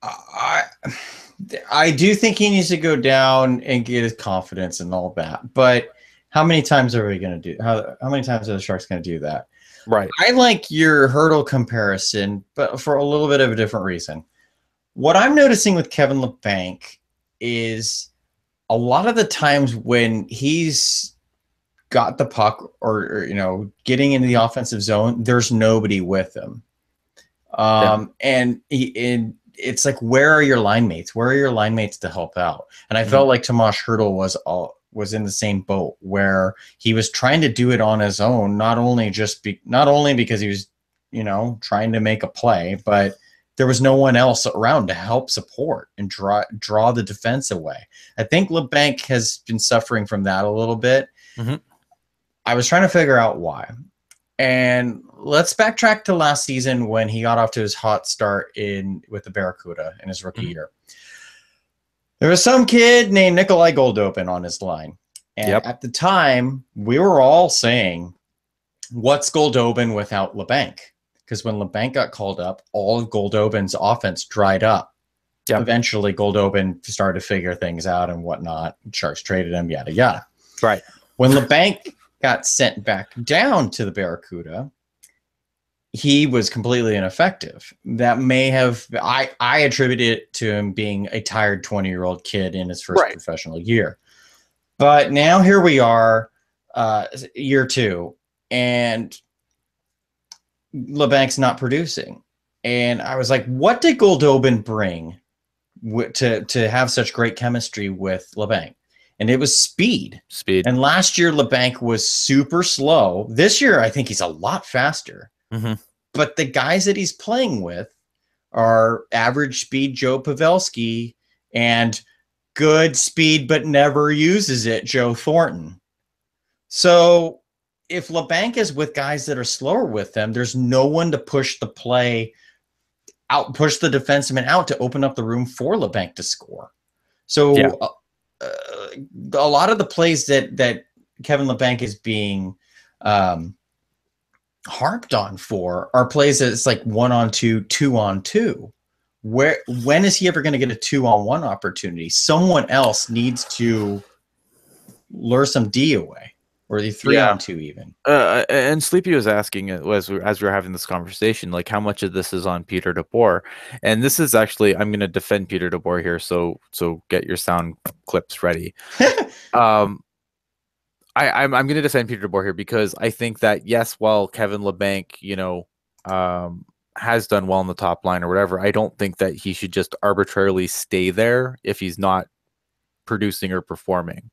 I do think he needs to go down and get his confidence and all that, but how many times are we going to do? How many times are the Sharks going to do that? Right. I like your Hurdle comparison, but for a little bit of a different reason. What I'm noticing with Kevin LeBanc is a lot of the times when he's got the puck or getting into the offensive zone, there's nobody with him. And it's like, where are your line mates? Where are your line mates to help out? And I felt like Tomas Hurdle was in the same boat, where he was trying to do it on his own, not only because he was, trying to make a play, but there was no one else around to help support and draw the defense away. I think LeBanc has been suffering from that a little bit. I was trying to figure out why. And let's backtrack to last season when he got off to his hot start with the Barracuda in his rookie year. There was some kid named Nikolai Goldobin on his line. And at the time, we were all saying, what's Goldobin without LeBanc? Because when LeBanc got called up, all of Goldobin's offense dried up. Eventually, Goldobin started to figure things out and whatnot. Sharks traded him, yada, yada. Right. When LeBanc got sent back down to the Barracuda, he was completely ineffective. That may have, I attribute it to him being a tired 20-year-old kid in his first professional year. But now here we are, year two, and LeBanc's not producing. And I was like, what did Goldobin bring to have such great chemistry with LeBanc? And it was speed. And last year, LeBanc was super slow. This year, I think he's a lot faster. But the guys that he's playing with are average speed Joe Pavelski and good speed but never uses it Joe Thornton. So if LeBanc is with guys that are slower with them, there's no one to push the play out, push the defenseman out to open up the room for LeBanc to score. So a lot of the plays that Kevin LeBanc is being harped on for are plays that it's like 1-on-2, 2-on-2. When is he ever going to get a 2-on-1 opportunity? Someone else needs to lure some D away. or the 3-on-2 even. And Sleepy was asking as we were having this conversation, like how much of this is on Peter DeBoer, and this is actually I'm going to defend Peter DeBoer here, so get your sound clips ready. I'm going to defend Peter DeBoer here because I think that yes, while Kevin Labanc, has done well in the top line or whatever, I don't think that he should just arbitrarily stay there if he's not producing or performing.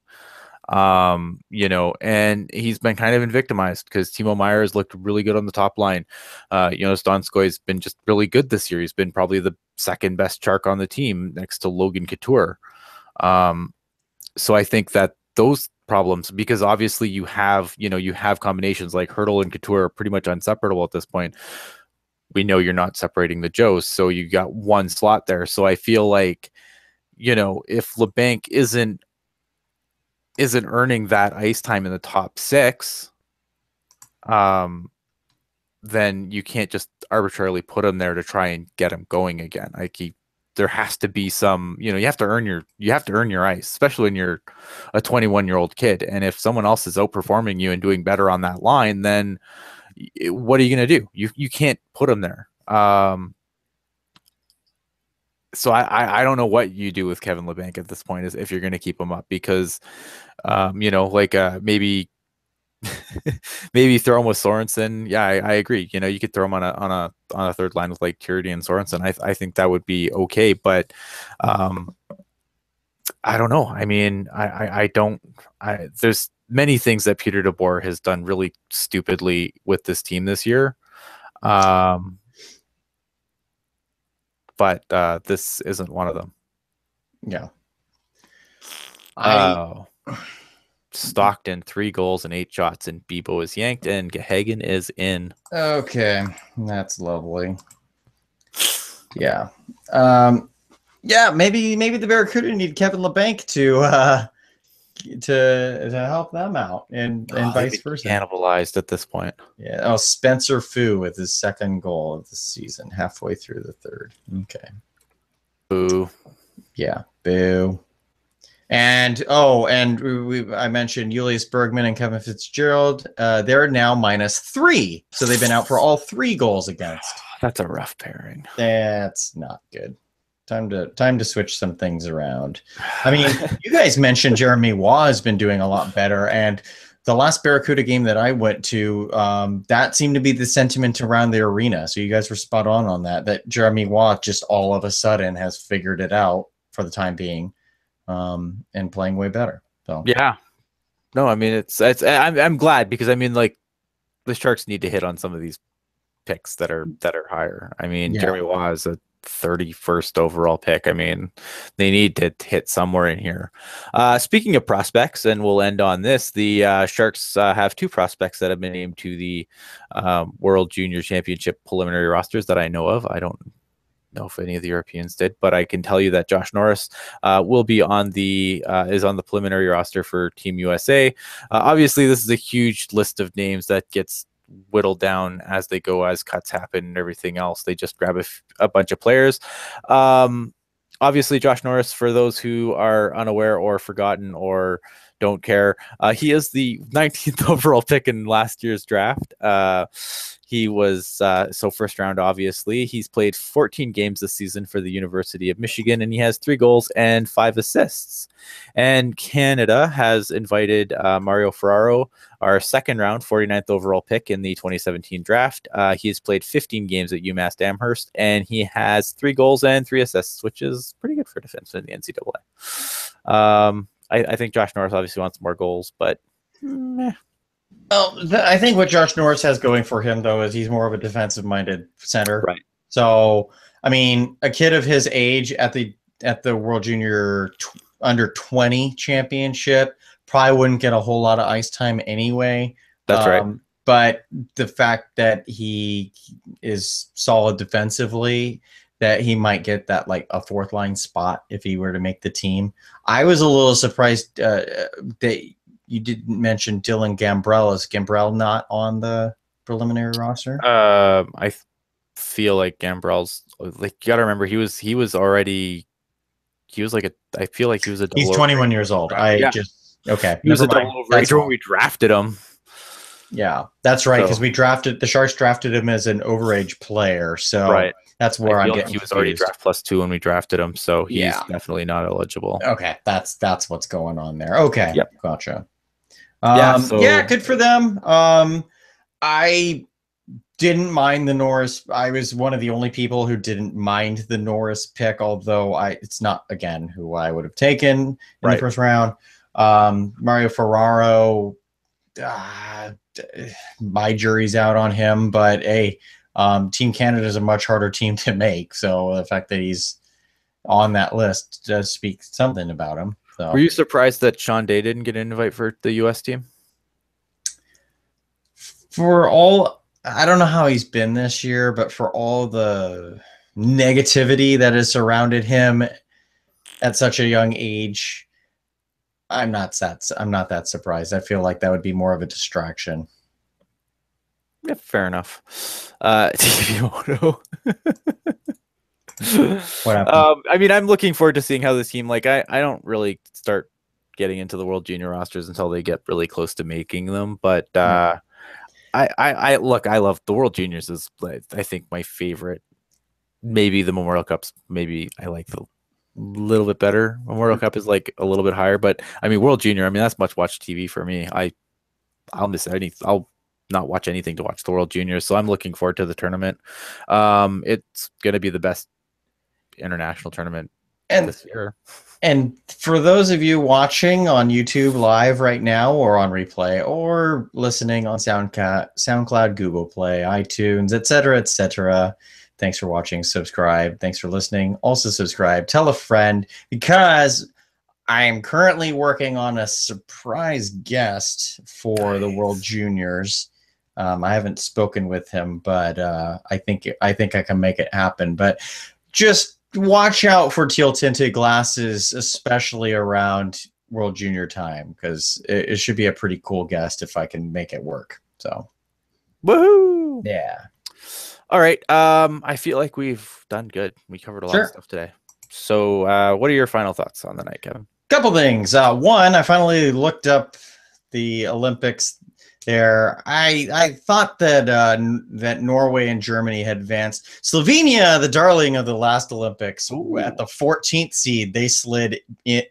And he's been kind of been victimized because Timo Meier has looked really good on the top line. Jonas Donskoy's been just really good this year. He's been probably the second best Shark on the team next to Logan Couture. So I think that those problems, because obviously you have combinations like Hurdle and Couture are pretty much inseparable at this point. We know you're not separating the Joes, so you got one slot there. So I feel like, if Labanc isn't earning that ice time in the top six, then you can't just arbitrarily put him there to try and get him going again. There has to be some, you have to earn your ice, especially when you're a 21-year-old kid. And if someone else is outperforming you and doing better on that line, then what are you going to do? You can't put him there. So I don't know what you do with Kevin Labanc at this point is if you're going to keep him up, because maybe maybe throw him with Sorensen. Yeah, I agree. You could throw him on a third line with like Tierney and Sorensen. I think that would be okay, but I don't know. I mean, there's many things that Peter DeBoer has done really stupidly with this team this year. But this isn't one of them. Yeah. Stockton 3 goals and 8 shots, and Bibo is yanked, and Gehagen is in. Okay, that's lovely. Yeah. Yeah, maybe the Barracuda need Kevin Labanc to help them out, and vice versa. Cannibalized at this point. Yeah. Oh, Spencer Fu with his second goal of the season, halfway through the third. Okay. Boo. Yeah. Boo. And I mentioned Julius Bergman and Kevin Fitzgerald. They're now -3, so they've been out for all 3 goals against. That's a rough pairing. That's not good. Time to switch some things around. I mean, you guys mentioned Jeremy Waugh has been doing a lot better, and the last Barracuda game that I went to, that seemed to be the sentiment around the arena. So you guys were spot on that Jeremy Waugh just all of a sudden has figured it out for the time being, and playing way better. So yeah, no, I mean I'm glad, because I mean, like, the Sharks need to hit on some of these picks that are higher. I mean, yeah. Jeremy Waugh is a 31st overall pick. I mean, they need to hit somewhere in here. Speaking of prospects, and we'll end on this, the Sharks have 2 prospects that have been named to the World Junior Championship preliminary rosters that I know of. I don't know if any of the Europeans did, but I can tell you that Josh Norris will be on the preliminary roster for Team USA. Obviously, this is a huge list of names that gets whittled down as they go, as cuts happen and everything else. They just grab a bunch of players. Obviously, Josh Norris, for those who are unaware or forgotten or don't care, he is the 19th overall pick in last year's draft. He was first round, obviously. He's played 14 games this season for the University of Michigan, and he has 3 goals and 5 assists. And Canada has invited Mario Ferraro, our second round 49th overall pick in the 2017 draft. He's played 15 games at UMass Amherst, and he has 3 goals and 3 assists, which is pretty good for defenseman in the NCAA. I think Josh Norris obviously wants more goals, but meh. Well, I think what Josh Norris has going for him, though, is he's more of a defensive-minded center. Right. So, I mean, a kid of his age at the World Junior Under 20 Championship probably wouldn't get a whole lot of ice time anyway. That's right. But the fact that he is solid defensively, that he might get that, like, a 4th line spot if he were to make the team. I was a little surprised that you didn't mention Dylan Gambrell. Is Gambrell not on the preliminary roster? I feel like Gambrell's, like, you got to remember, he was already, I feel like he was a. He's 21 years old. Yeah. Okay, he was never a mind. double overager when we drafted him. Yeah, that's right, because the Sharks drafted him as an overage player, so that's where I'm getting he was already draft +2 when we drafted him, so he's definitely not eligible. Okay, that's what's going on there. Okay, gotcha. Yeah, good for them. I didn't mind the Norris. I was one of the only people who didn't mind the Norris pick, although it's not, again, who I would have taken in the first round. Mario Ferraro, my jury's out on him, but hey, Team Canada is a much harder team to make, so the fact that he's on that list does speak something about him. So. Were you surprised that Sean Day didn't get an invite for the U.S. team? I don't know how he's been this year, but for all the negativity that has surrounded him at such a young age, I'm not that surprised. I feel like that would be more of a distraction. Yeah, fair enough. TV Moto. What happened? I mean, I'm looking forward to seeing how this team. Like, I don't really start getting into the World Junior rosters until they get really close to making them. But I love the World Juniors. Is, I think, my favorite. Maybe the Memorial Cups. Maybe I like the little bit better. Memorial Cup is like a little bit higher, but I mean, World Junior. I mean, that's much watch TV for me. I'll miss anything. I'll not watch anything to watch the World Juniors. So I'm looking forward to the tournament. It's going to be the best international tournament this year. And for those of you watching on YouTube live right now, or on replay, or listening on SoundCloud, Google Play, iTunes, etc., thanks for watching. Subscribe. Thanks for listening. Also subscribe. Tell a friend, because I am currently working on a surprise guest for the World Juniors. I haven't spoken with him, but I think I can make it happen. But just watch out for Teal Tinted Glasses, especially around World Junior time, because it should be a pretty cool guest if I can make it work. So, woohoo! Yeah. All right. I feel like we've done good. We covered a lot of stuff today. So, what are your final thoughts on the night, Kevin? Couple things. One, I finally looked up the Olympics there. I thought that that Norway and Germany had advanced. Slovenia, the darling of the last Olympics, at the 14th seed, they slid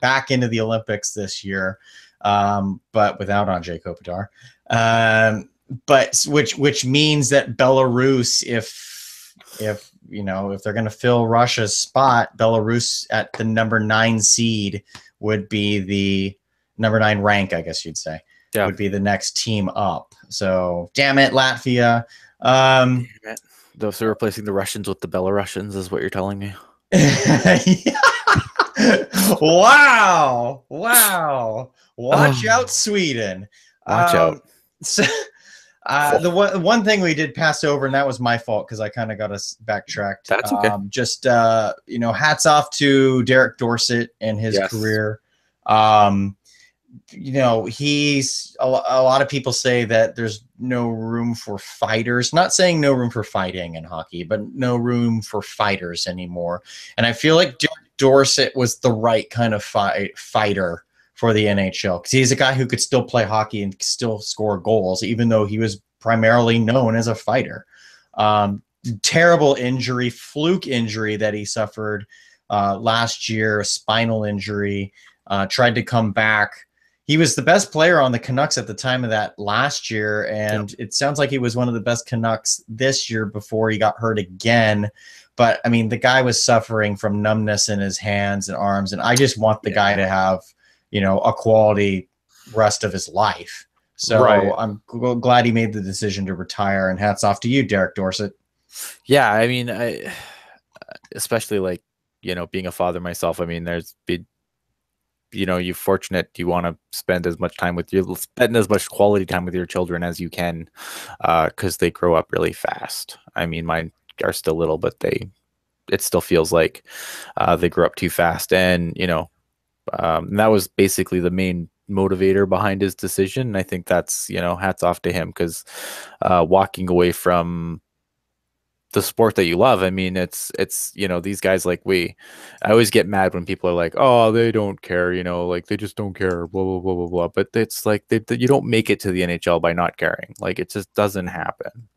back into the Olympics this year, but without Andrzej Kopitar. But which means that Belarus, if they're going to fill Russia's spot, Belarus at the number 9 seed would be the number 9 rank, I guess you'd say. Yeah. Would be the next team up. So, damn it, Latvia. Damn it. Those are replacing the Russians with the Belarusians, is what you're telling me. Wow. Watch out, Sweden. Watch out. So, the one thing we did pass over, and that was my fault because I kind of got us backtracked. That's okay. Just hats off to Derek Dorsett and his career. He's a lot of people say that there's no room for fighters. Not saying no room for fighting in hockey, but no room for fighters anymore. And I feel like Derek Dorsett was the right kind of fighter for the NHL, because he's a guy who could still play hockey and still score goals, even though he was primarily known as a fighter. Terrible injury, fluke injury that he suffered last year, a spinal injury, tried to come back. He was the best player on the Canucks at the time of that last year, and it sounds like he was one of the best Canucks this year before he got hurt again. But, I mean, the guy was suffering from numbness in his hands and arms, and I just want the guy to have a quality rest of his life. So I'm glad he made the decision to retire, and hats off to you, Derek Dorsett. Yeah, I mean, especially being a father myself, I mean, there's been, you're fortunate, you want to spend as much quality time with your children as you can, because they grow up really fast. I mean, mine are still little, but it still feels like they grew up too fast. And, that was basically the main motivator behind his decision. And I think that's, hats off to him, because walking away from the sport that you love. I mean, it's these guys like I always get mad when people are like, oh, they don't care, like they just don't care, blah blah blah blah blah. But it's like you don't make it to the NHL by not caring. Like it just doesn't happen.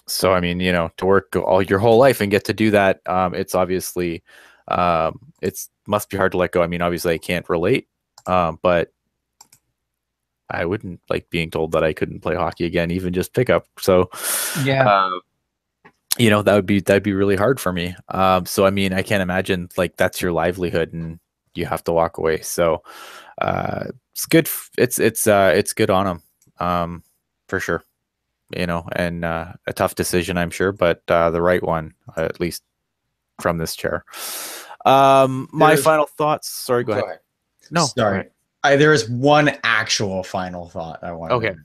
So I mean, to work all your whole life and get to do that, it's obviously it's must be hard to let go. I mean, obviously I can't relate, but I wouldn't like being told that I couldn't play hockey again, even just pickup. So, yeah, that'd be really hard for me. So I mean, I can't imagine like that's your livelihood and you have to walk away. So, it's good. It's good on them, for sure. And a tough decision, I'm sure, but the right one, at least from this chair. My final thoughts. Sorry, go ahead. No, sorry. There is one actual final thought I want to mention.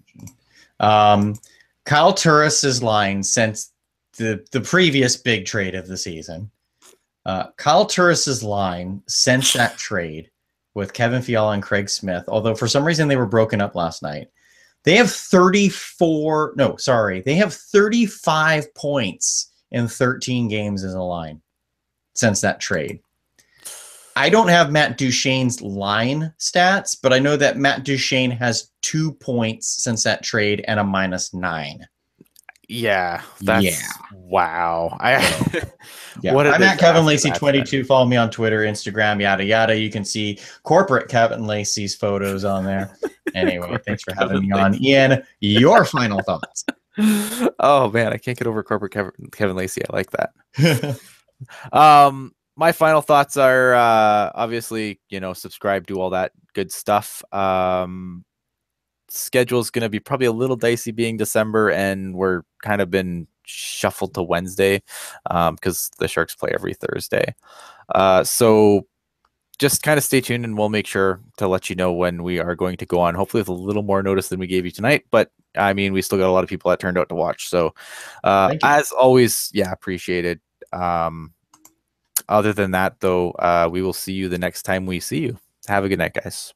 Kyle Turris's line since the previous big trade of the season. Kyle Turris's line since that trade with Kevin Fiala and Craig Smith, although for some reason they were broken up last night, they have 35 points in 13 games as a line since that trade. I don't have Matt Duchene's line stats, but I know that Matt Duchene has 2 points since that trade and a -9. Yeah, wow. I'm at Kevin Lacey 22. Follow me on Twitter, Instagram, yada yada. You can see corporate Kevin Lacey's photos on there. Anyway, thanks for having me on, Ian. Your final thoughts? Oh man, I can't get over corporate Kevin Lacey. I like that. My final thoughts are obviously, subscribe, do all that good stuff. Schedule is going to be probably a little dicey being December, and we're kind of been shuffled to Wednesday because the Sharks play every Thursday. So just kind of stay tuned, and we'll make sure to let you know when we are going to go on, hopefully with a little more notice than we gave you tonight. But I mean, we still got a lot of people that turned out to watch. So as always, appreciated. Other than that, though, we will see you the next time we see you. Have a good night, guys.